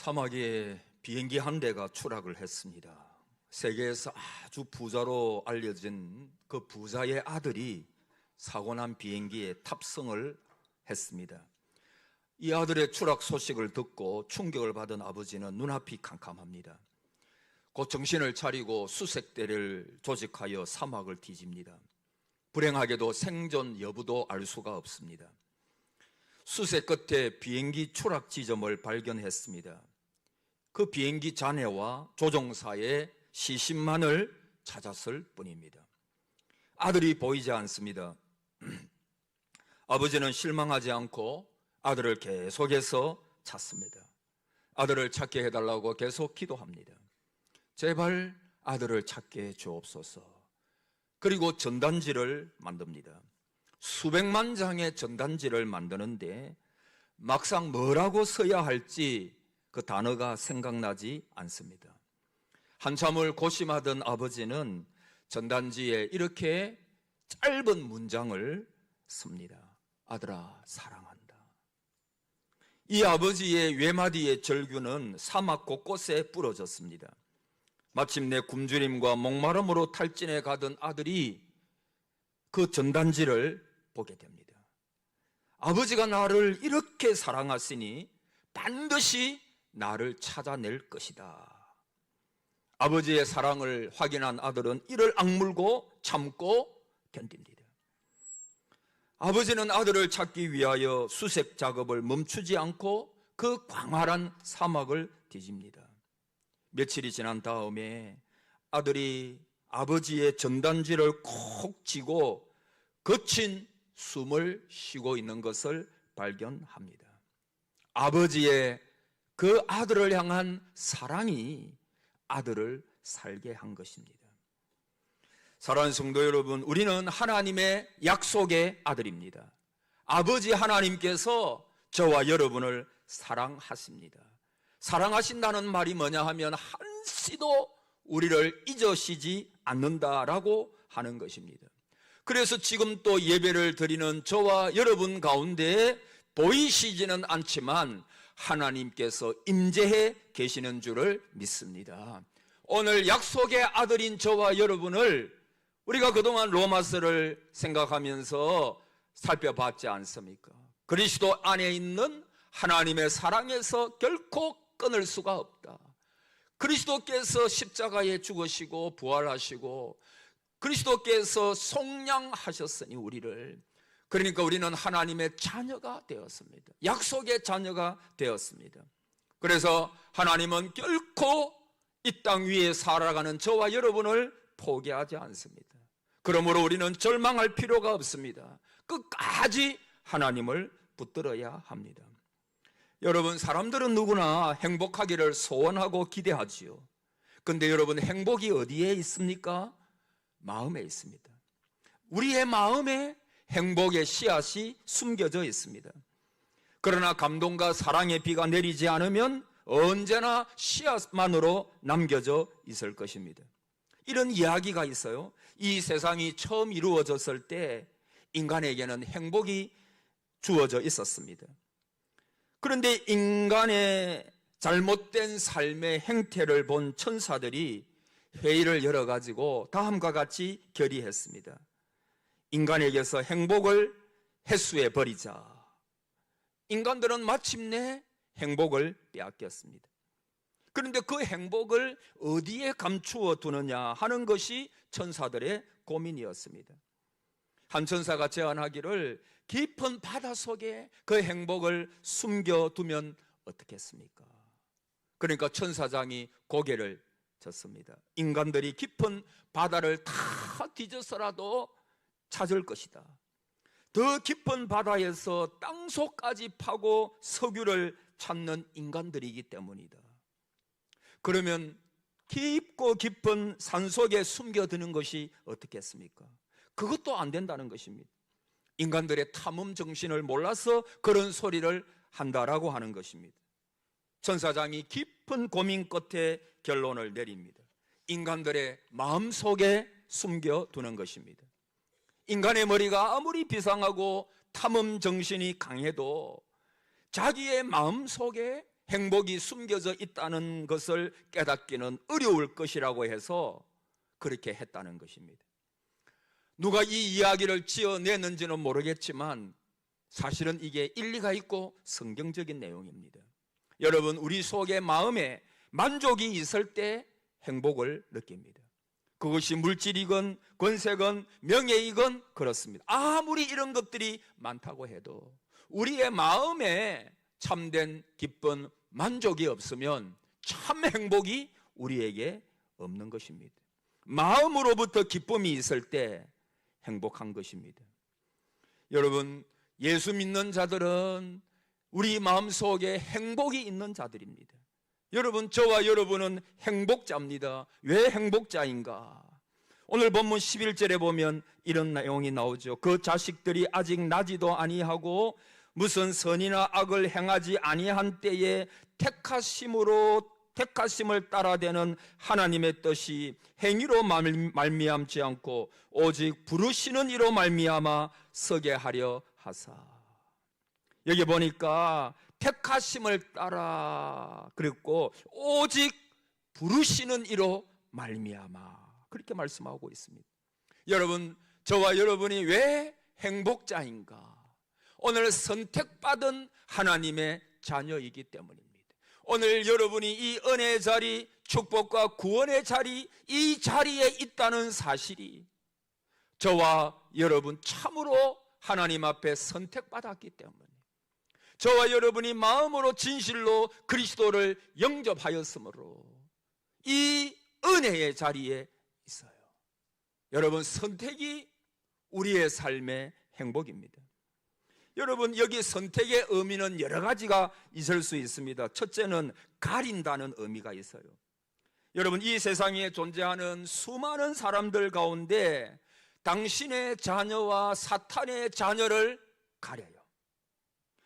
사막에 비행기 한 대가 추락을 했습니다. 세계에서 아주 부자로 알려진 그 부자의 아들이 사고난 비행기에 탑승을 했습니다. 이 아들의 추락 소식을 듣고 충격을 받은 아버지는 눈앞이 캄캄합니다. 곧 정신을 차리고 수색대를 조직하여 사막을 뒤집니다. 불행하게도 생존 여부도 알 수가 없습니다. 수색 끝에 비행기 추락 지점을 발견했습니다. 그 비행기 잔해와 조종사의 시신만을 찾았을 뿐입니다. 아들이 보이지 않습니다. 아버지는 실망하지 않고 아들을 계속해서 찾습니다. 아들을 찾게 해달라고 계속 기도합니다. 제발 아들을 찾게 해 주옵소서. 그리고 전단지를 만듭니다. 수백만 장의 전단지를 만드는데 막상 뭐라고 써야 할지 그 단어가 생각나지 않습니다. 한참을 고심하던 아버지는 전단지에 이렇게 짧은 문장을 씁니다. 아들아, 사랑한다. 이 아버지의 외마디의 절규는 사막 곳곳에 부러졌습니다. 마침내 굶주림과 목마름으로 탈진해 가던 아들이 그 전단지를 보게 됩니다. 아버지가 나를 이렇게 사랑하시니 반드시 나를 찾아낼 것이다. 아버지의 사랑을 확인한 아들은 이를 악물고 참고 견딥니다. 아버지는 아들을 찾기 위하여 수색 작업을 멈추지 않고 그 광활한 사막을 뒤집니다. 며칠이 지난 다음에 아들이 아버지의 전단지를 콕 쥐고 거친 숨을 쉬고 있는 것을 발견합니다. 아버지의 그 아들을 향한 사랑이 아들을 살게 한 것입니다. 사랑하는 성도 여러분, 우리는 하나님의 약속의 아들입니다. 아버지 하나님께서 저와 여러분을 사랑하십니다. 사랑하신다는 말이 뭐냐 하면 한시도 우리를 잊으시지 않는다라고 하는 것입니다. 그래서 지금 또 예배를 드리는 저와 여러분 가운데 보이시지는 않지만 하나님께서 임재해 계시는 줄을 믿습니다. 오늘 약속의 아들인 저와 여러분을 우리가 그동안 로마서를 생각하면서 살펴봤지 않습니까? 그리스도 안에 있는 하나님의 사랑에서 결코 끊을 수가 없다. 그리스도께서 십자가에 죽으시고 부활하시고 그리스도께서 속량하셨으니 우리를, 그러니까 우리는 하나님의 자녀가 되었습니다. 약속의 자녀가 되었습니다. 그래서 하나님은 결코 이 땅 위에 살아가는 저와 여러분을 포기하지 않습니다. 그러므로 우리는 절망할 필요가 없습니다. 끝까지 하나님을 붙들어야 합니다. 여러분, 사람들은 누구나 행복하기를 소원하고 기대하지요. 그런데 여러분, 행복이 어디에 있습니까? 마음에 있습니다. 우리의 마음에 행복의 씨앗이 숨겨져 있습니다. 그러나 감동과 사랑의 비가 내리지 않으면 언제나 씨앗만으로 남겨져 있을 것입니다. 이런 이야기가 있어요. 이 세상이 처음 이루어졌을 때 인간에게는 행복이 주어져 있었습니다. 그런데 인간의 잘못된 삶의 행태를 본 천사들이 회의를 열어가지고 다음과 같이 결의했습니다. 인간에게서 행복을 회수해 버리자. 인간들은 마침내 행복을 빼앗겼습니다. 그런데 그 행복을 어디에 감추어 두느냐 하는 것이 천사들의 고민이었습니다. 한 천사가 제안하기를 깊은 바다 속에 그 행복을 숨겨두면 어떻겠습니까? 그러니까 천사장이 고개를 졌습니다. 인간들이 깊은 바다를 다 뒤져서라도 찾을 것이다. 더 깊은 바다에서 땅속까지 파고 석유를 찾는 인간들이기 때문이다. 그러면 깊고 깊은 산속에 숨겨두는 것이 어떻겠습니까? 그것도 안 된다는 것입니다. 인간들의 탐험 정신을 몰라서 그런 소리를 한다라고 하는 것입니다. 천사장이 깊은 고민 끝에 결론을 내립니다. 인간들의 마음속에 숨겨두는 것입니다. 인간의 머리가 아무리 비상하고 탐험 정신이 강해도 자기의 마음속에 행복이 숨겨져 있다는 것을 깨닫기는 어려울 것이라고 해서 그렇게 했다는 것입니다. 누가 이 이야기를 지어내는지는 모르겠지만 사실은 이게 일리가 있고 성경적인 내용입니다. 여러분, 우리 속에 마음에 만족이 있을 때 행복을 느낍니다. 그것이 물질이건 권세건 명예이건 그렇습니다. 아무리 이런 것들이 많다고 해도 우리의 마음에 참된 기쁜 만족이 없으면 참 행복이 우리에게 없는 것입니다. 마음으로부터 기쁨이 있을 때 행복한 것입니다. 여러분, 예수 믿는 자들은 우리 마음속에 행복이 있는 자들입니다. 여러분, 저와 여러분은 행복자입니다. 왜 행복자인가? 오늘 본문 11절에 보면 이런 내용이 나오죠. 그 자식들이 아직 나지도 아니하고 무슨 선이나 악을 행하지 아니한 때에 택하심을 따라되는 하나님의 뜻이 행위로 말미암지 않고 오직 부르시는 이로 말미암아 서게 하려 하사. 여기 보니까 택하심을 따라 그랬고 오직 부르시는 이로 말미암아 그렇게 말씀하고 있습니다. 여러분, 저와 여러분이 왜 행복자인가? 오늘 선택받은 하나님의 자녀이기 때문입니다. 오늘 여러분이 이 은혜의 자리, 축복과 구원의 자리, 이 자리에 있다는 사실이 저와 여러분 참으로 하나님 앞에 선택받았기 때문에, 저와 여러분이 마음으로 진실로 그리스도를 영접하였으므로 이 은혜의 자리에 있어요. 여러분, 선택이 우리의 삶의 행복입니다. 여러분, 여기 선택의 의미는 여러 가지가 있을 수 있습니다. 첫째는 가린다는 의미가 있어요. 여러분, 이 세상에 존재하는 수많은 사람들 가운데 당신의 자녀와 사탄의 자녀를 가려요.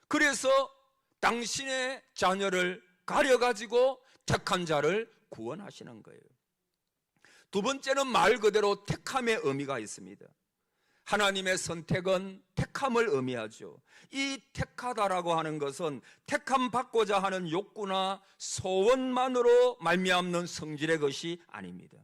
그래서 당신의 자녀를 가려가지고 택한 자를 구원하시는 거예요. 두 번째는 말 그대로 택함의 의미가 있습니다. 하나님의 선택은 택함을 의미하죠. 이 택하다라고 하는 것은 택함 받고자 하는 욕구나 소원만으로 말미암는 성질의 것이 아닙니다.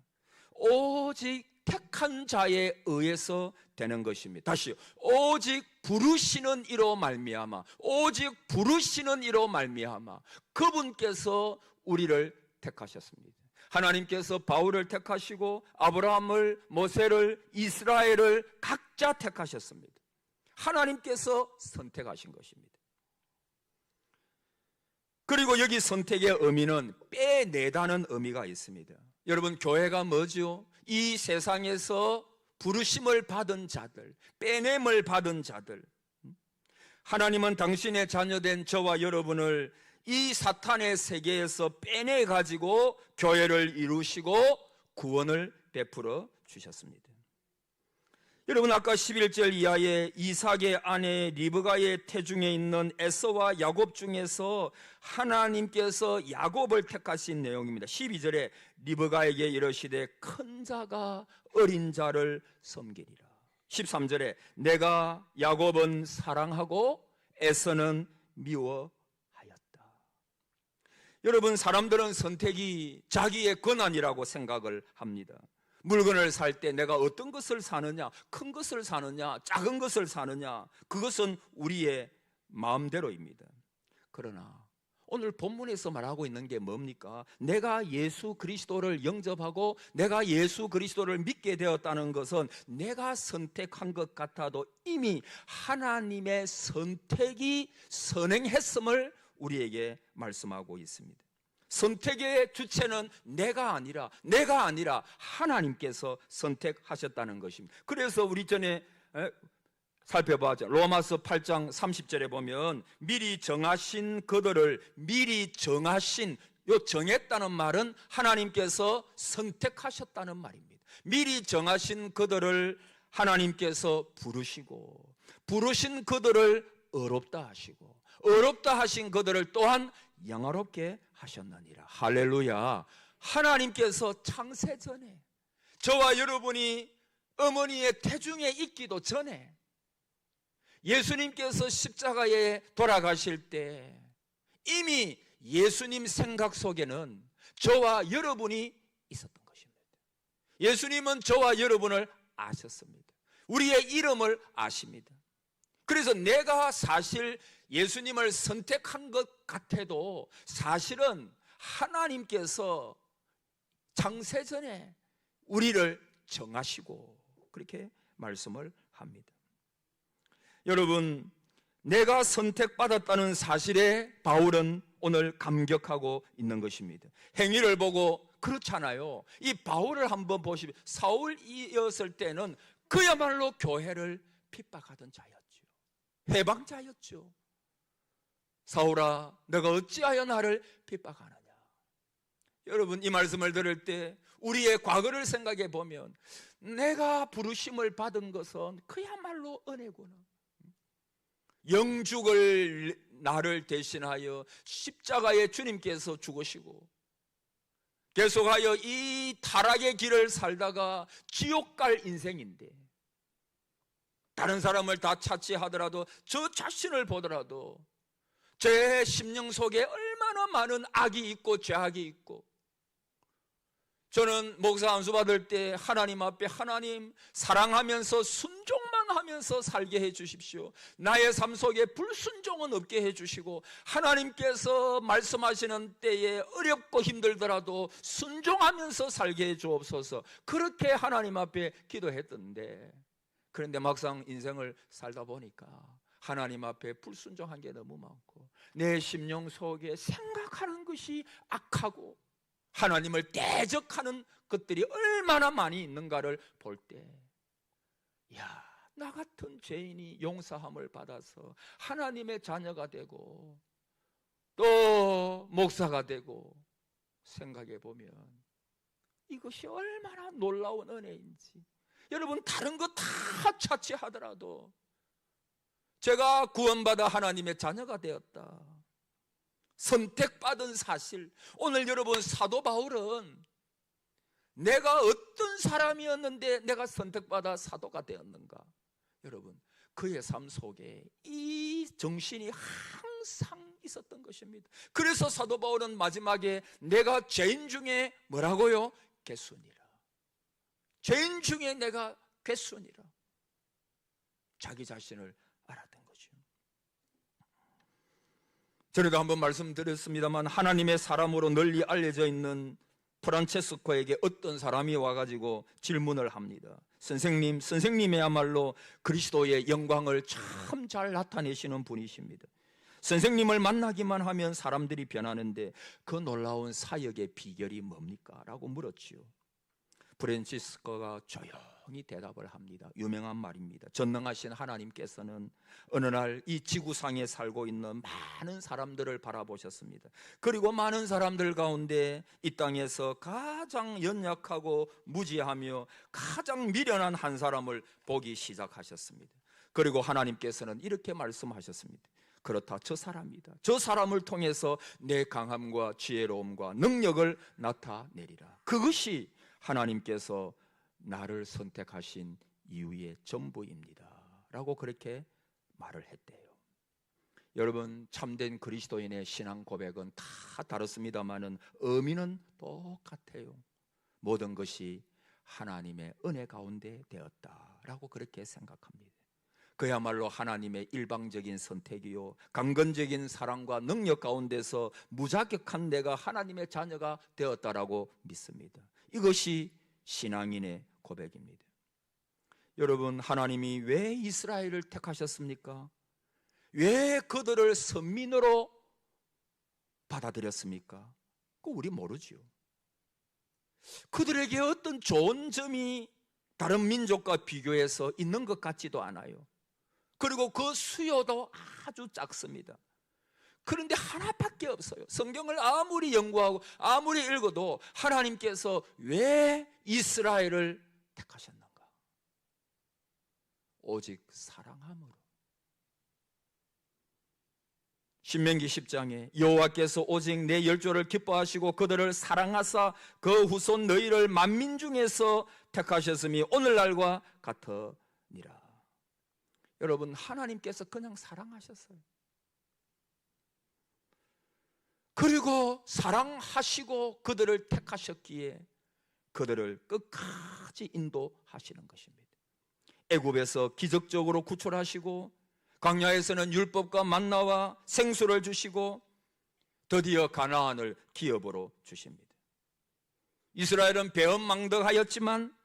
오직 택한 자에 의해서 되는 것입니다. 다시, 오직 부르시는 이로 말미암아, 오직 부르시는 이로 말미암아 그분께서 우리를 택하셨습니다. 하나님께서 바울을 택하시고 아브라함을, 모세를, 이스라엘을 각자 택하셨습니다. 하나님께서 선택하신 것입니다. 그리고 여기 선택의 의미는 빼내다는 의미가 있습니다. 여러분, 교회가 뭐죠? 이 세상에서 부르심을 받은 자들, 빼냄을 받은 자들. 하나님은 당신의 자녀된 저와 여러분을 이 사탄의 세계에서 빼내가지고 교회를 이루시고 구원을 베풀어 주셨습니다. 여러분, 아까 11절 이하에 이삭의 아내 리브가의 태중에 있는 에서와 야곱 중에서 하나님께서 야곱을 택하신 내용입니다. 12절에 리브가에게 이르시되 큰 자가 어린 자를 섬기리라. 13절에 내가 야곱은 사랑하고 에서는 미워하였다. 여러분, 사람들은 선택이 자기의 권한이라고 생각을 합니다. 물건을 살 때 내가 어떤 것을 사느냐, 큰 것을 사느냐, 작은 것을 사느냐, 그것은 우리의 마음대로입니다. 그러나 오늘 본문에서 말하고 있는 게 뭡니까? 내가 예수 그리스도를 영접하고 내가 예수 그리스도를 믿게 되었다는 것은 내가 선택한 것 같아도 이미 하나님의 선택이 선행했음을 우리에게 말씀하고 있습니다. 선택의 주체는 내가 아니라 하나님께서 선택하셨다는 것입니다. 그래서 우리 전에 살펴보죠. 로마서 8장 30절에 보면 미리 정하신 그들을 정했다는 말은 하나님께서 선택하셨다는 말입니다. 미리 정하신 그들을 하나님께서 부르시고 부르신 그들을 의롭다 하시고 의롭다 하신 그들을 또한 영화롭게 하셨느니라. 할렐루야. 하나님께서 창세 전에 저와 여러분이 어머니의 태중에 있기도 전에 예수님께서 십자가에 돌아가실 때 이미 예수님 생각 속에는 저와 여러분이 있었던 것입니다. 예수님은 저와 여러분을 아셨습니다. 우리의 이름을 아십니다. 그래서 내가 사실 예수님을 선택한 것 같아도 사실은 하나님께서 창세전에 우리를 정하시고 그렇게 말씀을 합니다. 여러분, 내가 선택받았다는 사실에 바울은 오늘 감격하고 있는 것입니다. 행위를 보고 그렇잖아요. 이 바울을 한번 보시면 사울이었을 때는 그야말로 교회를 핍박하던 자였죠. 해방자였죠. 사울아, 내가 어찌하여 나를 핍박하느냐. 여러분, 이 말씀을 들을 때 우리의 과거를 생각해 보면 내가 부르심을 받은 것은 그야말로 은혜구나. 영죽을 나를 대신하여 십자가에 주님께서 죽으시고 계속하여 이 타락의 길을 살다가 지옥 갈 인생인데, 다른 사람을 다 차치하더라도 저 자신을 보더라도 제 심령 속에 얼마나 많은 악이 있고 죄악이 있고, 저는 목사 안수 받을 때 하나님 앞에 하나님 사랑하면서 순종만 하면서 살게 해 주십시오. 나의 삶 속에 불순종은 없게 해 주시고 하나님께서 말씀하시는 때에 어렵고 힘들더라도 순종하면서 살게 해 주옵소서. 그렇게 하나님 앞에 기도했던데, 그런데 막상 인생을 살다 보니까 하나님 앞에 불순종한 게 너무 많고 내 심령 속에 생각하는 것이 악하고 하나님을 대적하는 것들이 얼마나 많이 있는가를 볼 때, 야, 나 같은 죄인이 용서함을 받아서 하나님의 자녀가 되고 또 목사가 되고 생각해 보면 이것이 얼마나 놀라운 은혜인지. 여러분, 다른 거 다 차치하더라도 제가 구원받아 하나님의 자녀가 되었다, 선택받은 사실. 오늘 여러분, 사도 바울은 내가 어떤 사람이었는데 내가 선택받아 사도가 되었는가? 여러분, 그의 삶 속에 이 정신이 항상 있었던 것입니다. 그래서 사도 바울은 마지막에 내가 죄인 중에 뭐라고요? 괴순이라. 죄인 중에 내가 괴순이라. 자기 자신을 알았던 거죠. 전에도 한번 말씀드렸습니다만 하나님의 사람으로 널리 알려져 있는 프란체스코에게 어떤 사람이 와가지고 질문을 합니다. 선생님이야말로 그리스도의 영광을 참 잘 나타내시는 분이십니다. 선생님을 만나기만 하면 사람들이 변하는데 그 놀라운 사역의 비결이 뭡니까? 라고 물었지요. 프란치스코가 조용히 대답을 합니다. 유명한 말입니다. 전능하신 하나님께서는 어느 날 이 지구상에 살고 있는 많은 사람들을 바라보셨습니다. 그리고 많은 사람들 가운데 이 땅에서 가장 연약하고 무지하며 가장 미련한 한 사람을 보기 시작하셨습니다. 그리고 하나님께서는 이렇게 말씀하셨습니다. 그렇다, 저 사람이다. 저 사람을 통해서 내 강함과 지혜로움과 능력을 나타내리라. 그것이 하나님께서 나를 선택하신 이유의 전부입니다 라고 그렇게 말을 했대요. 여러분, 참된 그리스도인의 신앙 고백은 다 다릅니다만은 의미는 똑같아요. 모든 것이 하나님의 은혜 가운데 되었다라고 그렇게 생각합니다. 그야말로 하나님의 일방적인 선택이요, 강건적인 사랑과 능력 가운데서 무자격한 내가 하나님의 자녀가 되었다라고 믿습니다. 이것이 신앙인의 고백입니다. 여러분, 하나님이 왜 이스라엘을 택하셨습니까? 왜 그들을 선민으로 받아들였습니까? 그거 우리 모르죠. 그들에게 어떤 좋은 점이 다른 민족과 비교해서 있는 것 같지도 않아요. 그리고 그 수요도 아주 작습니다. 그런데 하나밖에 없어요. 성경을 아무리 연구하고 아무리 읽어도 하나님께서 왜 이스라엘을 택하셨는가? 오직 사랑함으로. 신명기 10장에 여호와께서 오직 내 열조를 기뻐하시고 그들을 사랑하사 그 후손 너희를 만민 중에서 택하셨음이 오늘날과 같으니라. 여러분, 하나님께서 그냥 사랑하셨어요. 그리고 사랑하시고 그들을 택하셨기에 그들을 끝까지 인도하시는 것입니다. 애굽에서 기적적으로 구출하시고 광야에서는 율법과 만나와 생수를 주시고 드디어 가나안을 기업으로 주십니다. 이스라엘은 배은망덕하였지만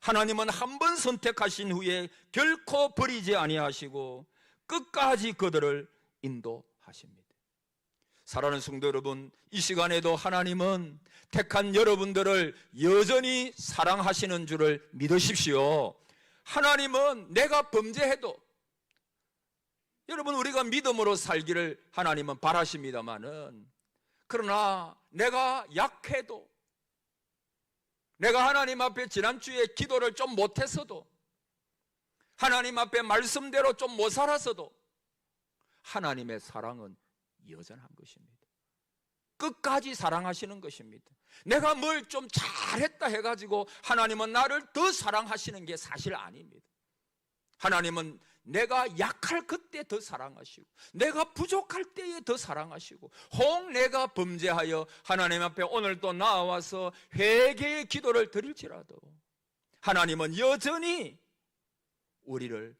하나님은 한 번 선택하신 후에 결코 버리지 아니하시고 끝까지 그들을 인도하십니다. 사랑하는 성도 여러분, 이 시간에도 하나님은 택한 여러분들을 여전히 사랑하시는 줄을 믿으십시오. 하나님은 내가 범죄해도, 여러분 우리가 믿음으로 살기를 하나님은 바라십니다마는, 그러나 내가 약해도, 내가 하나님 앞에 지난주에 기도를 좀 못했어도, 하나님 앞에 말씀대로 좀 못 살았어도 하나님의 사랑은 여전한 것입니다. 끝까지 사랑하시는 것입니다. 내가 뭘 좀 잘했다 해가지고 하나님은 나를 더 사랑하시는 게 사실 아닙니다. 하나님은 내가 약할 그때 더 사랑하시고, 내가 부족할 때에 더 사랑하시고, 혹 내가 범죄하여 하나님 앞에 오늘도 나와서 회개의 기도를 드릴지라도 하나님은 여전히 우리를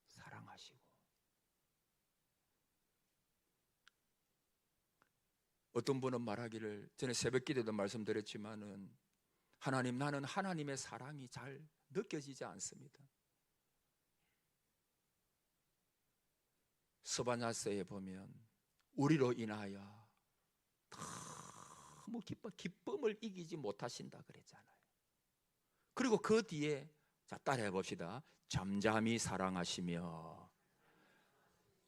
사랑하시고, 어떤 분은 말하기를, 전에 새벽 기도도 말씀드렸지만은, 하나님, 나는 하나님의 사랑이 잘 느껴지지 않습니다. 스바냐서에 보면 우리로 인하여 너무 기쁨을 이기지 못하신다 그랬잖아요. 그리고 그 뒤에, 자, 따라해 봅시다. 잠잠히 사랑하시며,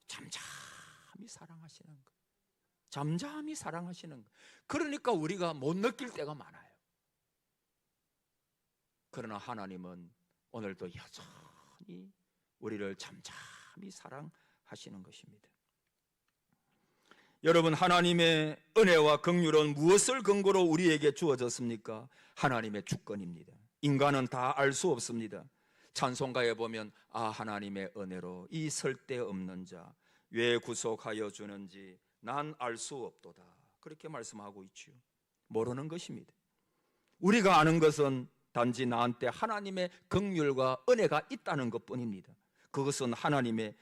잠잠히 사랑하시는 것, 잠잠히 사랑하시는 것. 그러니까 우리가 못 느낄 때가 많아요. 그러나 하나님은 오늘도 여전히 우리를 잠잠히 사랑하시는 것입니다. 여러분, 하나님의 은혜와 긍휼은 무엇을 근거로 우리에게 주어졌습니까? 하나님의 주권입니다. 인간은 다 알 수 없습니다. 찬송가에 보면, 아, 하나님의 은혜로 이 설데없는 자 왜 구속하여 주는지 난 알 수 없도다, 그렇게 말씀하고 있지요. 모르는 것입니다. 우리가 아는 것은 단지 나한테 하나님의 긍휼과 은혜가 있다는 것뿐입니다. 그것은 하나님의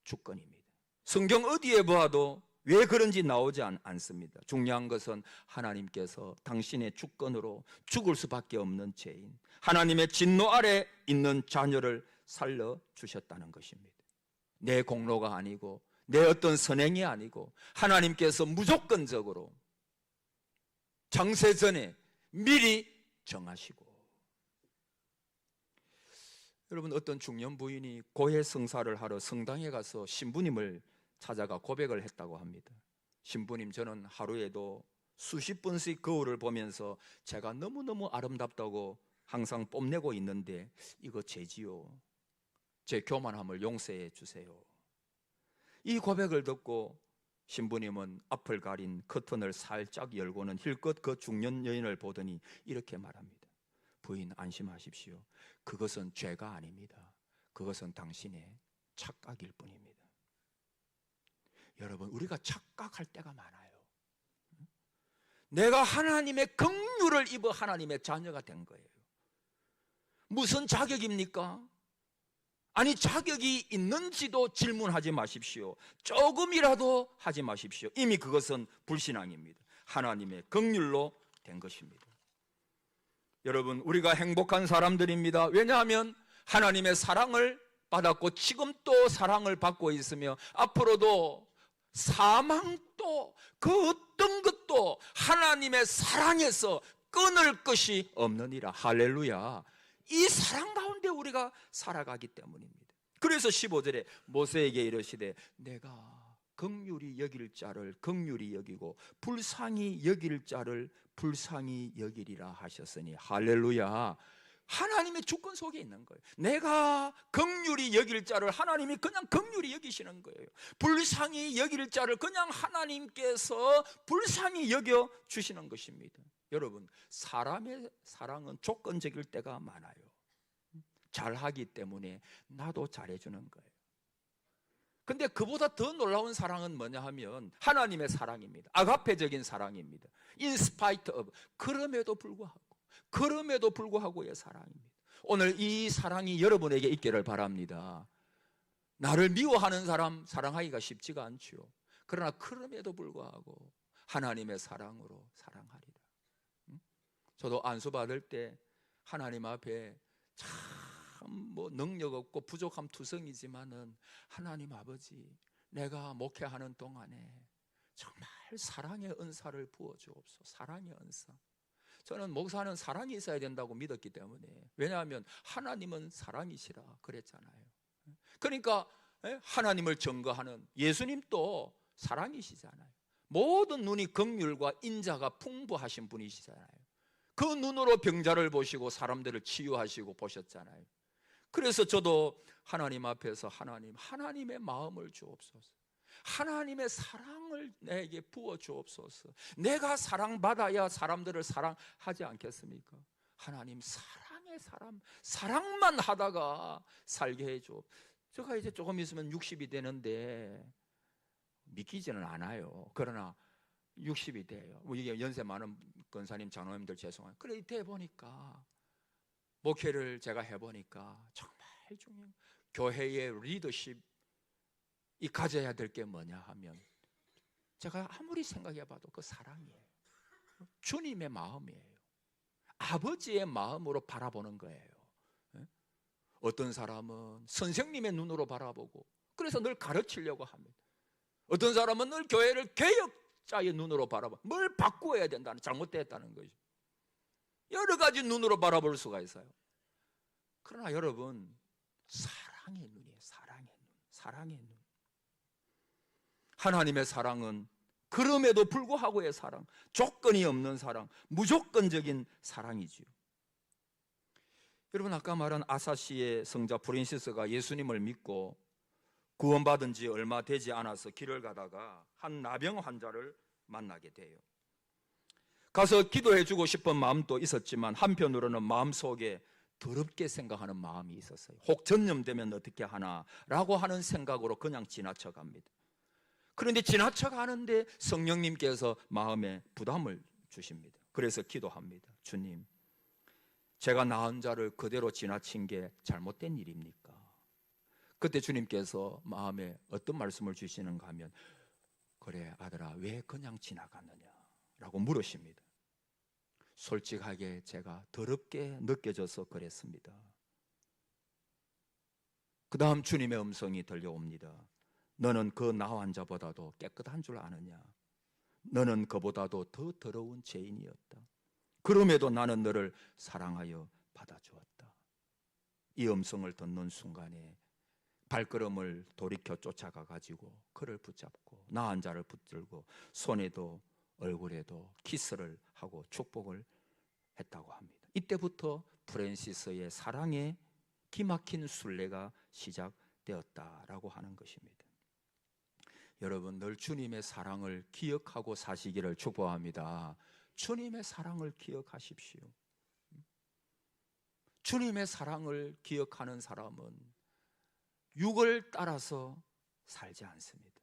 주권입니다. 성경 어디에 보아도 왜 그런지 나오지 않습니다. 중요한 것은 하나님께서 당신의 주권으로 죽을 수밖에 없는 죄인, 하나님의 진노 아래 있는 자녀를 살려주셨다는 것입니다. 내 공로가 아니고 내 어떤 선행이 아니고 하나님께서 무조건적으로 장세전에 미리 정하시고, 여러분, 어떤 중년 부인이 고해 성사를 하러 성당에 가서 신부님을 찾아가 고백을 했다고 합니다. 신부님, 저는 하루에도 수십 번씩 거울을 보면서 제가 너무너무 아름답다고 항상 뽐내고 있는데 이거 죄지요. 제 교만함을 용서해 주세요. 이 고백을 듣고 신부님은 앞을 가린 커튼을 살짝 열고는 힐끗 그 중년 여인을 보더니 이렇게 말합니다. 부인, 안심하십시오. 그것은 죄가 아닙니다. 그것은 당신의 착각일 뿐입니다. 여러분, 우리가 착각할 때가 많아요. 내가 하나님의 긍휼을 입어 하나님의 자녀가 된 거예요. 무슨 자격입니까? 아니, 자격이 있는지도 질문하지 마십시오. 조금이라도 하지 마십시오. 이미 그것은 불신앙입니다. 하나님의 긍휼로 된 것입니다. 여러분, 우리가 행복한 사람들입니다. 왜냐하면 하나님의 사랑을 받았고 지금 또 사랑을 받고 있으며 앞으로도 사망도 그 어떤 것도 하나님의 사랑에서 끊을 것이 없느니라. 할렐루야. 이 사랑 가운데 우리가 살아가기 때문입니다. 그래서 15절에 모세에게 이르시되 내가 긍휼히 여길 자를 긍휼히 여기고 불쌍히 여길 자를 불쌍히 여기리라 하셨으니, 할렐루야. 하나님의 주권 속에 있는 거예요. 내가 긍휼히 여길 자를 하나님이 그냥 긍휼히 여기시는 거예요. 불쌍히 여길 자를 그냥 하나님께서 불쌍히 여겨 주시는 것입니다. 여러분, 사람의 사랑은 조건적일 때가 많아요. 잘하기 때문에 나도 잘해주는 거예요. 근데 그보다 더 놀라운 사랑은 뭐냐 하면 하나님의 사랑입니다. 아가페적인 사랑입니다. In spite of, 그럼에도 불구하고의 사랑입니다. 오늘 이 사랑이 여러분에게 있기를 바랍니다. 나를 미워하는 사람 사랑하기가 쉽지가 않죠. 그러나 그럼에도 불구하고 하나님의 사랑으로 사랑하리라. 저도 안수 받을 때 하나님 앞에 참 능력 없고 부족함 투성이지만은 하나님 아버지, 내가 목회하는 동안에 정말 사랑의 은사를 부어 주옵소서. 사랑의 은사. 저는 목사는 사랑이 있어야 된다고 믿었기 때문에, 왜냐하면 하나님은 사랑이시라 그랬잖아요. 그러니까 하나님을 증거하는 예수님도 사랑이시잖아요. 모든 눈이 긍휼과 인자가 풍부하신 분이시잖아요. 그 눈으로 병자를 보시고 사람들을 치유하시고 보셨잖아요. 그래서 저도 하나님 앞에서 하나님의 마음을 주옵소서. 하나님의 사랑을 내게 부어 주옵소서. 내가 사랑받아야 사람들을 사랑하지 않겠습니까? 하나님 사랑의 사랑만 하다가 살게 해줘. 제가 이제 조금 있으면 60이 되는데 믿기지는 않아요. 그러나 60이 돼요. 이게 연세 많은 권사님, 장로님들 죄송해요. 그래 이때 보니까 목회를 제가 해보니까 정말 중요해요. 교회의 리더십이 가져야 될 게 뭐냐 하면, 제가 아무리 생각해봐도 그 사랑이에요. 주님의 마음이에요. 아버지의 마음으로 바라보는 거예요. 어떤 사람은 선생님의 눈으로 바라보고 그래서 늘 가르치려고 합니다. 어떤 사람은 늘 교회를 개혁자의 눈으로 바라봐. 뭘 바꾸어야 된다는, 잘못됐다는 거죠. 여러 가지 눈으로 바라볼 수가 있어요. 그러나 여러분, 사랑의 눈이에요. 사랑의 눈. 하나님의 사랑은 그럼에도 불구하고의 사랑, 조건이 없는 사랑, 무조건적인 사랑이지요. 여러분, 아까 말한 아사시의 성자 프란시스가 예수님을 믿고 구원받은 지 얼마 되지 않아서 길을 가다가 한 나병 환자를 만나게 돼요. 가서 기도해 주고 싶은 마음도 있었지만 한편으로는 마음속에 더럽게 생각하는 마음이 있었어요. 혹 전염되면 어떻게 하나라고 하는 생각으로 그냥 지나쳐갑니다. 그런데 지나쳐가는데 성령님께서 마음에 부담을 주십니다. 그래서 기도합니다. 주님, 제가 나은 자를 그대로 지나친 게 잘못된 일입니까? 그때 주님께서 마음에 어떤 말씀을 주시는가 하면, 그래 아들아, 왜 그냥 지나갔느냐 라고 물으십니다. 솔직하게 제가 더럽게 느껴져서 그랬습니다. 그 다음 주님의 음성이 들려옵니다. 너는 그 나한 자보다도 깨끗한 줄 아느냐? 너는 그보다도 더 더러운 죄인이었다. 그럼에도 나는 너를 사랑하여 받아주었다. 이 음성을 듣는 순간에 발걸음을 돌이켜 쫓아가 가지고 그를 붙잡고 나한 자를 붙들고 손에도 얼굴에도 키스를 하고 축복을 했다고 합니다. 이때부터 프란시스의 사랑의 기막힌 순례가 시작되었다라고 하는 것입니다. 여러분, 늘 주님의 사랑을 기억하고 사시기를 축복합니다. 주님의 사랑을 기억하십시오. 주님의 사랑을 기억하는 사람은 육을 따라서 살지 않습니다.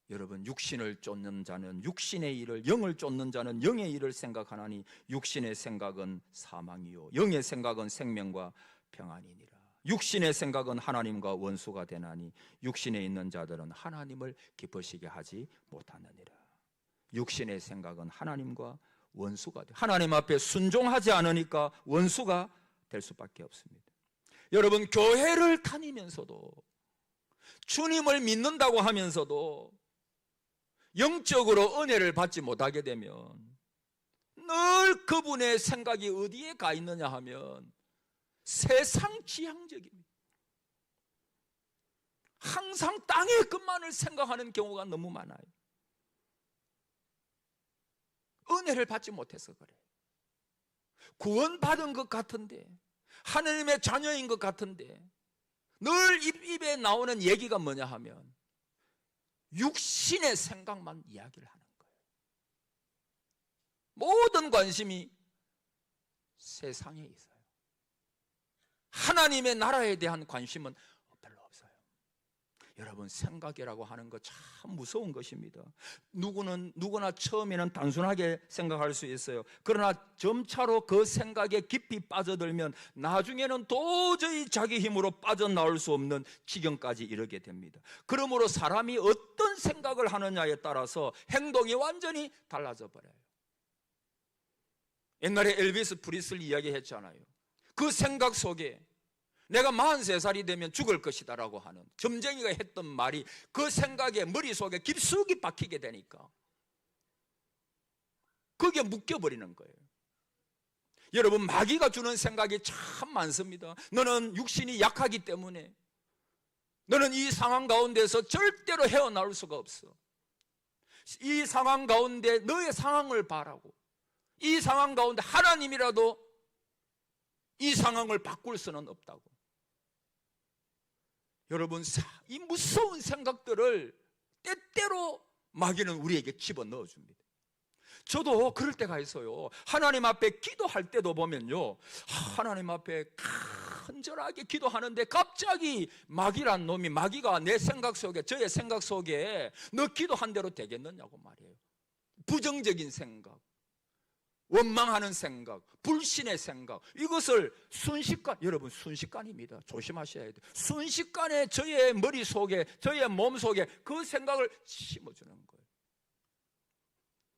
여러분, 육신을 쫓는 자는 육신의 일을, 영을 쫓는 자는 영의 일을 생각하나니 육신의 생각은 사망이요 영의 생각은 생명과 평안이니라. 육신의 생각은 하나님과 원수가 되나니 육신에 있는 자들은 하나님을 기쁘시게 하지 못하느니라. 육신의 생각은 하나님과 원수가 돼. 하나님 앞에 순종하지 않으니까 원수가 될 수밖에 없습니다. 여러분, 교회를 다니면서도 주님을 믿는다고 하면서도 영적으로 은혜를 받지 못하게 되면 늘 그분의 생각이 어디에 가 있느냐 하면 세상 지향적입니다. 항상 땅의 것만을 생각하는 경우가 너무 많아요. 은혜를 받지 못해서 그래요. 구원받은 것 같은데, 하나님의 자녀인 것 같은데 늘 입에 나오는 얘기가 뭐냐 하면 육신의 생각만 이야기를 하는 거예요. 모든 관심이 세상에 있어요. 하나님의 나라에 대한 관심은 별로 없어요. 여러분, 생각이라고 하는 거 참 무서운 것입니다. 누구나 처음에는 단순하게 생각할 수 있어요. 그러나 점차로 그 생각에 깊이 빠져들면 나중에는 도저히 자기 힘으로 빠져나올 수 없는 지경까지 이르게 됩니다. 그러므로 사람이 어떤 생각을 하느냐에 따라서 행동이 완전히 달라져 버려요. 옛날에 엘비스 프리슬리 이야기했잖아요. 그 생각 속에 내가 43살이 되면 죽을 것이다 라고 하는 점쟁이가 했던 말이 그 생각에 머릿속에 깊숙이 박히게 되니까 그게 묶여버리는 거예요. 여러분, 마귀가 주는 생각이 참 많습니다. 너는 육신이 약하기 때문에 너는 이 상황 가운데서 절대로 헤어나올 수가 없어. 이 상황 가운데 너의 상황을 바라고, 이 상황 가운데 하나님이라도 이 상황을 바꿀 수는 없다고. 여러분, 이 무서운 생각들을 때때로 마귀는 우리에게 집어넣어 줍니다. 저도 그럴 때가 있어요. 하나님 앞에 기도할 때도 보면요, 하나님 앞에 간절하게 기도하는데 갑자기 마귀란 놈이, 마귀가 내 생각 속에, 저의 생각 속에 너 기도한 대로 되겠느냐고 말이에요. 부정적인 생각, 원망하는 생각, 불신의 생각, 이것을 순식간, 여러분 순식간입니다. 조심하셔야 돼요. 순식간에 저의 머릿속에, 저의 몸속에 그 생각을 심어주는 거예요.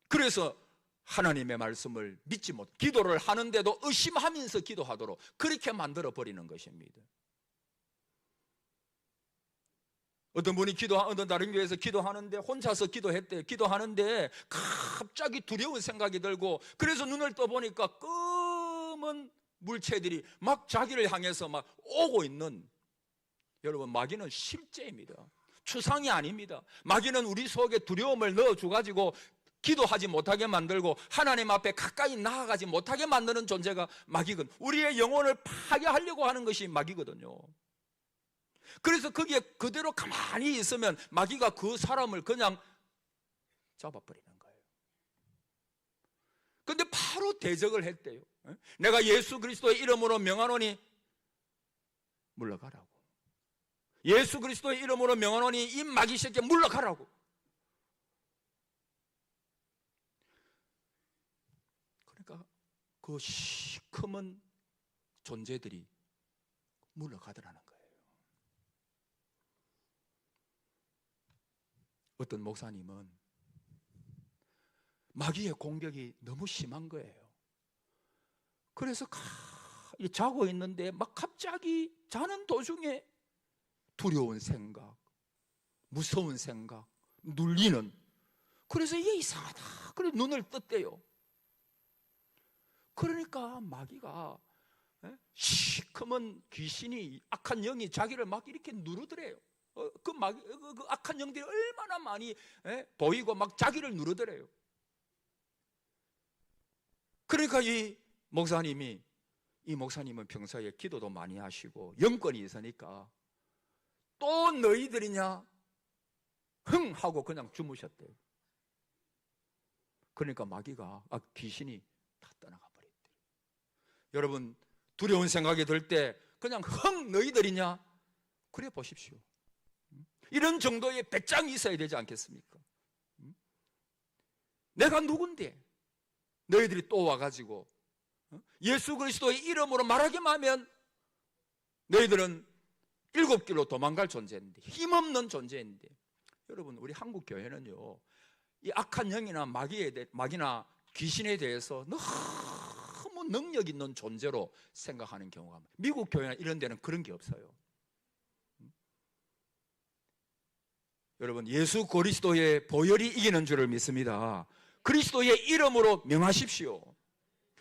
그래서 하나님의 말씀을 믿지 못, 기도를 하는데도 의심하면서 기도하도록 그렇게 만들어 버리는 것입니다. 어떤 분이 어떤 다른 교회에서 기도하는데, 혼자서 기도했대요. 기도하는데 갑자기 두려운 생각이 들고, 그래서 눈을 떠보니까 검은 물체들이 막 자기를 향해서 막 오고 있는, 여러분, 마귀는 실제입니다. 추상이 아닙니다. 마귀는 우리 속에 두려움을 넣어줘가지고 기도하지 못하게 만들고 하나님 앞에 가까이 나아가지 못하게 만드는 존재가 마귀거든. 우리의 영혼을 파괴하려고 하는 것이 마귀거든요. 그래서 거기에 그대로 가만히 있으면 마귀가 그 사람을 그냥 잡아버리는 거예요. 그런데 바로 대적을 했대요. 내가 예수 그리스도의 이름으로 명하노니 물러가라고. 예수 그리스도의 이름으로 명하노니 이 마귀 새끼 물러가라고. 그러니까 그 시커먼 존재들이 물러가더라는 거예요. 어떤 목사님은 마귀의 공격이 너무 심한 거예요. 그래서 자고 있는데 막 갑자기 자는 도중에 두려운 생각, 무서운 생각, 눌리는, 그래서 이게 이상하다. 그래서 눈을 떴대요. 그러니까 마귀가, 시커먼 귀신이, 악한 영이 자기를 막 이렇게 누르더래요. 그 악한 영들이 얼마나 많이 보이고 막 자기를 누르더래요. 그러니까 이 목사님은 평소에 기도도 많이 하시고 영권이 있으니까 또 너희들이냐 흥 하고 그냥 주무셨대요. 그러니까 마귀가, 귀신이 다 떠나가 버렸대요. 여러분, 두려운 생각이 들 때 그냥 흥 너희들이냐 그래 보십시오. 이런 정도의 배짱이 있어야 되지 않겠습니까? 내가 누군데 너희들이 또 와가지고 예수 그리스도의 이름으로 말하기만 하면 너희들은 7길로 도망갈 존재인데, 힘없는 존재인데. 여러분, 우리 한국 교회는요, 이 악한 영이나 마귀나 귀신에 대해서 너무 능력 있는 존재로 생각하는 경우가 많아요. 미국 교회나 이런 데는 그런 게 없어요. 여러분, 예수 그리스도의 보혈이 이기는 줄을 믿습니다. 그리스도의 이름으로 명하십시오.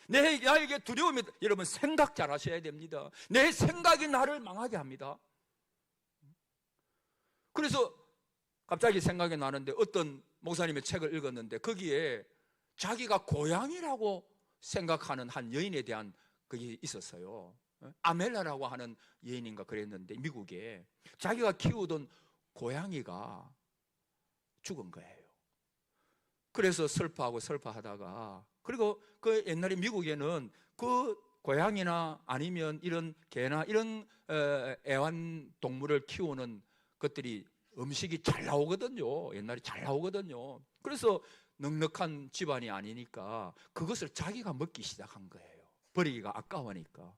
나에게 두려움이, 여러분 생각 잘 하셔야 됩니다. 내 생각이 나를 망하게 합니다. 그래서 갑자기 생각이 나는데, 어떤 목사님의 책을 읽었는데 거기에 자기가 고양이라고 생각하는 한 여인에 대한 그게 있었어요. 아멜라라고 하는 여인인가 그랬는데, 미국에 자기가 키우던 고양이가 죽은 거예요. 그래서 슬퍼하다가, 그리고 그 옛날에 미국에는 그 고양이나 아니면 이런 개나 이런 애완동물을 키우는 것들이 음식이 잘 나오거든요. 옛날에 잘 나오거든요. 그래서 넉넉한 집안이 아니니까 그것을 자기가 먹기 시작한 거예요. 버리기가 아까우니까.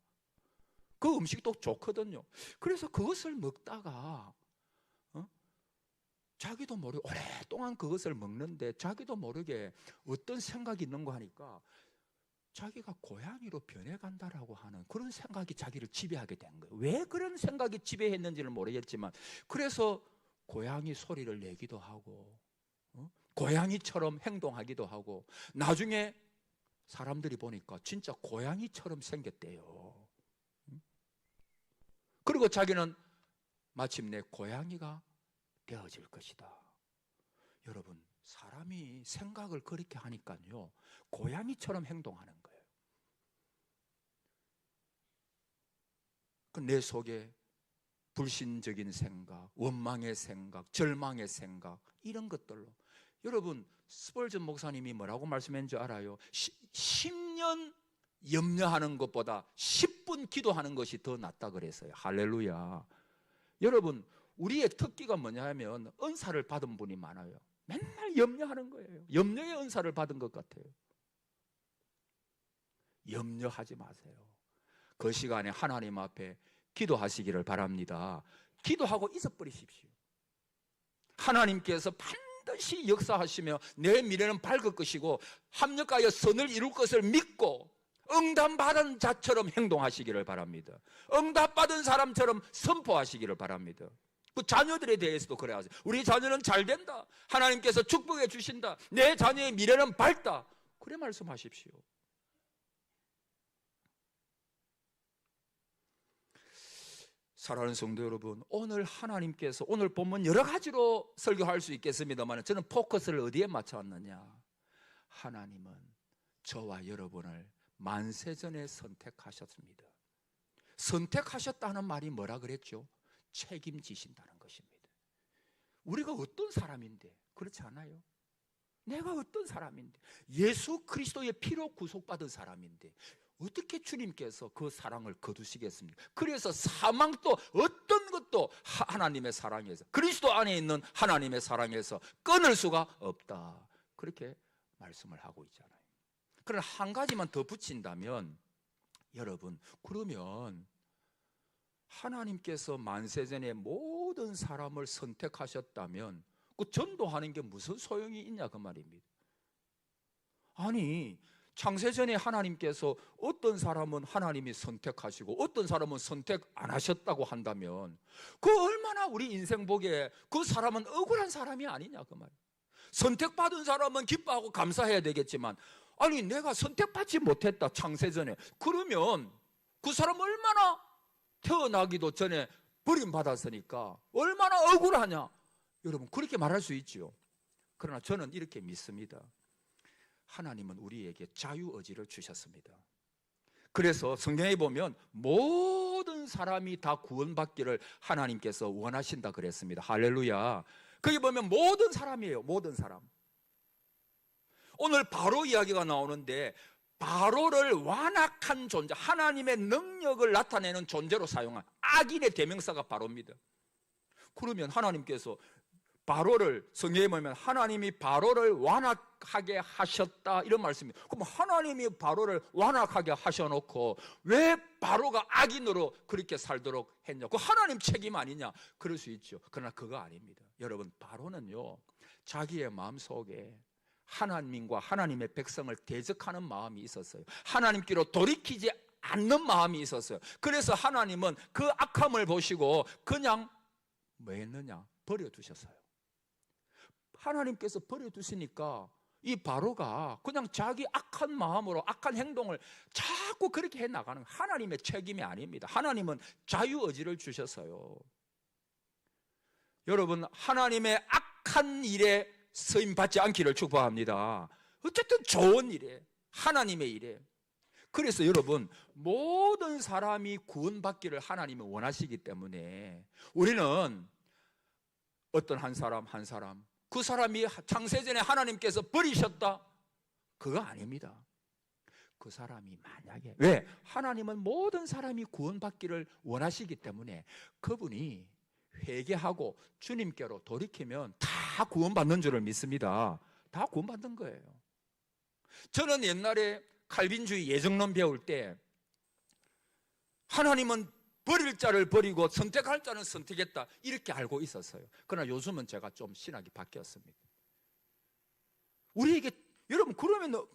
그 음식도 좋거든요. 그래서 그것을 먹다가 자기도 모르게 오랫동안 그것을 먹는데 자기도 모르게 어떤 생각이 있는가 하니까 자기가 고양이로 변해간다라고 하는 그런 생각이 자기를 지배하게 된 거예요. 왜 그런 생각이 지배했는지는 모르겠지만 그래서 고양이 소리를 내기도 하고 고양이처럼 행동하기도 하고 나중에 사람들이 보니까 진짜 고양이처럼 생겼대요. 그리고 자기는 마침내 고양이가 되어질 것이다. 여러분, 사람이 생각을 그렇게 하니까요 고양이처럼 행동하는 거예요. 내 속에 불신적인 생각, 원망의 생각, 절망의 생각 이런 것들로 여러분 스펄전 목사님이 뭐라고 말씀했는 줄 알아요? 10년 염려하는 것보다 10분 기도하는 것이 더 낫다 그랬어요. 할렐루야. 여러분 우리의 특기가 뭐냐 하면 은사를 받은 분이 많아요. 맨날 염려하는 거예요. 염려의 은사를 받은 것 같아요. 염려하지 마세요. 그 시간에 하나님 앞에 기도하시기를 바랍니다. 기도하고 잊어버리십시오. 하나님께서 반드시 역사하시며 내 미래는 밝을 것이고 합력하여 선을 이룰 것을 믿고 응답받은 자처럼 행동하시기를 바랍니다. 응답받은 사람처럼 선포하시기를 바랍니다. 그 자녀들에 대해서도 그래 하세요. 우리 자녀는 잘 된다. 하나님께서 축복해 주신다. 내 자녀의 미래는 밝다. 그래 말씀하십시오. 사랑하는 성도 여러분, 오늘 하나님께서 오늘 본문 여러 가지로 설교할 수 있겠습니다만 저는 포커스를 어디에 맞춰왔느냐? 하나님은 저와 여러분을 만세전에 선택하셨습니다. 선택하셨다는 말이 뭐라 그랬죠? 책임지신다는 것입니다. 우리가 어떤 사람인데 그렇지 않아요? 내가 어떤 사람인데 예수 그리스도의 피로 구속받은 사람인데 어떻게 주님께서 그 사랑을 거두시겠습니까? 그래서 사망도 어떤 것도 하나님의 사랑에서 그리스도 안에 있는 하나님의 사랑에서 끊을 수가 없다. 그렇게 말씀을 하고 있잖아요. 그러나 한 가지만 더 붙인다면 여러분 그러면 하나님께서 만세전에 모든 사람을 선택하셨다면 그 전도하는 게 무슨 소용이 있냐 그 말입니다. 아니 창세전에 하나님께서 어떤 사람은 하나님이 선택하시고 어떤 사람은 선택 안 하셨다고 한다면 그 얼마나 우리 인생복에 그 사람은 억울한 사람이 아니냐 그 말이에요. 선택받은 사람은 기뻐하고 감사해야 되겠지만 아니 내가 선택받지 못했다 창세전에 그러면 그 사람 얼마나 태어나기도 전에 버림받았으니까 얼마나 억울하냐 여러분 그렇게 말할 수 있죠. 그러나 저는 이렇게 믿습니다. 하나님은 우리에게 자유의지를 주셨습니다. 그래서 성경에 보면 모든 사람이 다 구원받기를 하나님께서 원하신다 그랬습니다. 할렐루야. 거기 보면 모든 사람이에요. 모든 사람. 오늘 바로 이야기가 나오는데 바로를 완악한 존재, 하나님의 능력을 나타내는 존재로 사용한 악인의 대명사가 바로입니다. 그러면 하나님께서 바로를 성경에 보면 하나님이 바로를 완악하게 하셨다 이런 말씀입니다. 그럼 하나님이 바로를 완악하게 하셔놓고 왜 바로가 악인으로 그렇게 살도록 했냐? 그 하나님 책임 아니냐? 그럴 수 있죠. 그러나 그거 아닙니다. 여러분 바로는요 자기의 마음속에 하나님과 하나님의 백성을 대적하는 마음이 있었어요. 하나님께로 돌이키지 않는 마음이 있었어요. 그래서 하나님은 그 악함을 보시고 그냥 뭐 했느냐? 버려두셨어요. 하나님께서 버려두시니까 이 바로가 그냥 자기 악한 마음으로 악한 행동을 자꾸 그렇게 해나가는 하나님의 책임이 아닙니다. 하나님은 자유의지를 주셨어요. 여러분 하나님의 악한 일에 쓰임받지 않기를 축복합니다. 어쨌든 좋은 일에 하나님의 일에 그래서 여러분 모든 사람이 구원받기를 하나님이 원하시기 때문에 우리는 어떤 한 사람 그 사람이 창세전에 하나님께서 버리셨다 그거 아닙니다. 그 사람이 만약에 왜? 하나님은 모든 사람이 구원받기를 원하시기 때문에 그분이 회개하고 주님께로 돌이키면 다 구원받는 줄을 믿습니다. 다 구원받는 거예요. 저는 옛날에 칼빈주의 예정론 배울 때 하나님은 버릴 자를 버리고 선택할 자는 선택했다 이렇게 알고 있었어요. 그러나 요즘은 제가 좀 신학이 바뀌었습니다. 우리에게 여러분 그러면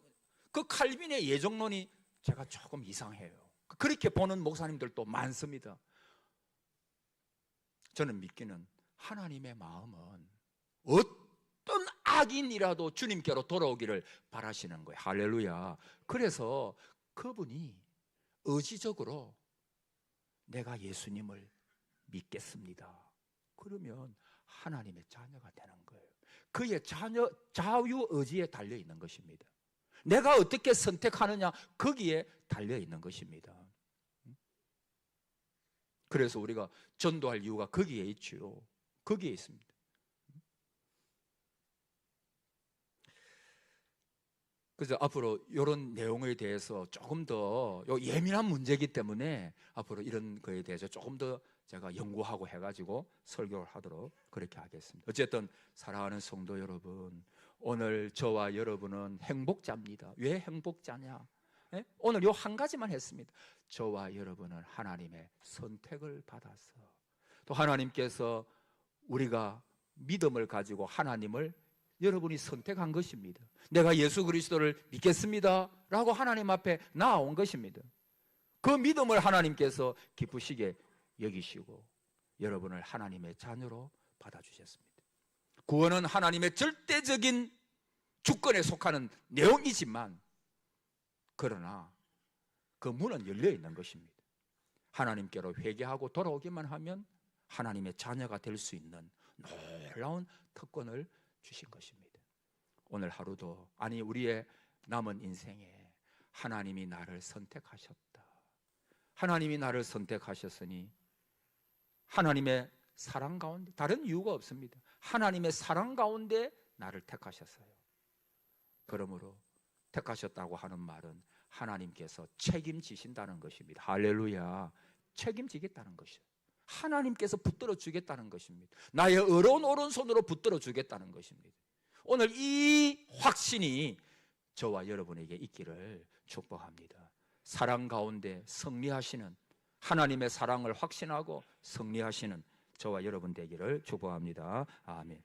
그 칼빈의 예정론이 제가 조금 이상해요. 그렇게 보는 목사님들도 많습니다. 저는 믿기는 하나님의 마음은 어떤 악인이라도 주님께로 돌아오기를 바라시는 거예요. 할렐루야. 그래서 그분이 의지적으로 내가 예수님을 믿겠습니다. 그러면 하나님의 자녀가 되는 거예요. 그의 자유의지에 달려있는 것입니다. 내가 어떻게 선택하느냐 거기에 달려있는 것입니다. 그래서 우리가 전도할 이유가 거기에 있죠. 거기에 있습니다. 그래서 앞으로 이런 내용에 대해서 조금 더 예민한 문제이기 때문에 앞으로 이런 거에 대해서 조금 더 제가 연구하고 해가지고 설교를 하도록 그렇게 하겠습니다. 어쨌든 사랑하는 성도 여러분, 오늘 저와 여러분은 행복자입니다. 왜 행복자냐? 예? 오늘 요 한 가지만 했습니다. 저와 여러분은 하나님의 선택을 받아서 또 하나님께서 우리가 믿음을 가지고 하나님을 여러분이 선택한 것입니다. 내가 예수 그리스도를 믿겠습니다 라고 하나님 앞에 나아온 것입니다. 그 믿음을 하나님께서 기쁘시게 여기시고 여러분을 하나님의 자녀로 받아주셨습니다. 구원은 하나님의 절대적인 주권에 속하는 내용이지만 그러나 그 문은 열려 있는 것입니다. 하나님께로 회개하고 돌아오기만 하면 하나님의 자녀가 될 수 있는 놀라운 특권을 주신 것입니다. 오늘 하루도 아니 우리의 남은 인생에 하나님이 나를 선택하셨다. 하나님이 나를 선택하셨으니 하나님의 사랑 가운데 다른 이유가 없습니다. 하나님의 사랑 가운데 나를 택하셨어요. 그러므로 택하셨다고 하는 말은 하나님께서 책임지신다는 것입니다. 할렐루야. 책임지겠다는 것이죠. 하나님께서 붙들어 주겠다는 것입니다. 나의 어려운 오른손으로 붙들어 주겠다는 것입니다. 오늘 이 확신이 저와 여러분에게 있기를 축복합니다. 사랑 가운데 승리하시는 하나님의 사랑을 확신하고 승리하시는 저와 여러분 되기를 축복합니다. 아멘.